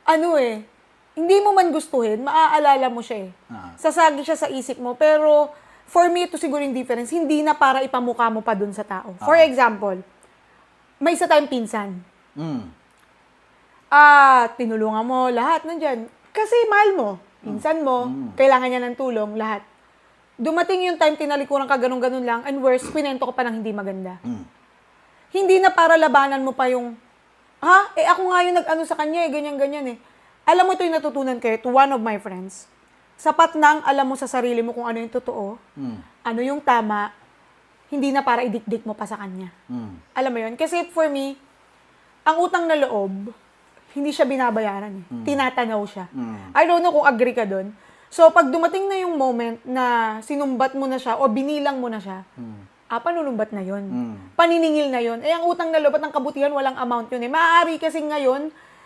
ano eh, hindi mo man gustuhin, maaalala mo siya eh. Sasagi siya sa isip mo, pero for me, ito siguro yung difference, hindi na para ipamukha mo pa dun sa tao. For example, may isa tayong pinsan. Tinulungan mo, lahat nandyan. Kasi mahal mo, pinsan mo, kailangan niya ng tulong, lahat. Dumating yung time, tinalikuran ka, ganun-ganun lang, and worse, kwinento ko pa ng hindi maganda. Hindi na para labanan mo pa yung, ako nga yung nag-ano sa kanya ganyan-ganyan eh. Alam mo ito yung natutunan ko to one of my friends. Sapat nang alam mo sa sarili mo kung ano yung totoo, ano yung tama, hindi na para idikdik mo pa sa kanya. Alam mo yun? Kasi for me, ang utang na loob, hindi siya binabayaran eh. Tinatanaw siya. I don't know kung agree ka dun. So, pag dumating na yung moment na sinumbat mo na siya o binilang mo na siya, panunumbat na yun. Paniningil na yun. Ang utang na loob at ang kabutihan, walang amount yun eh. Maaari kasi ngayon,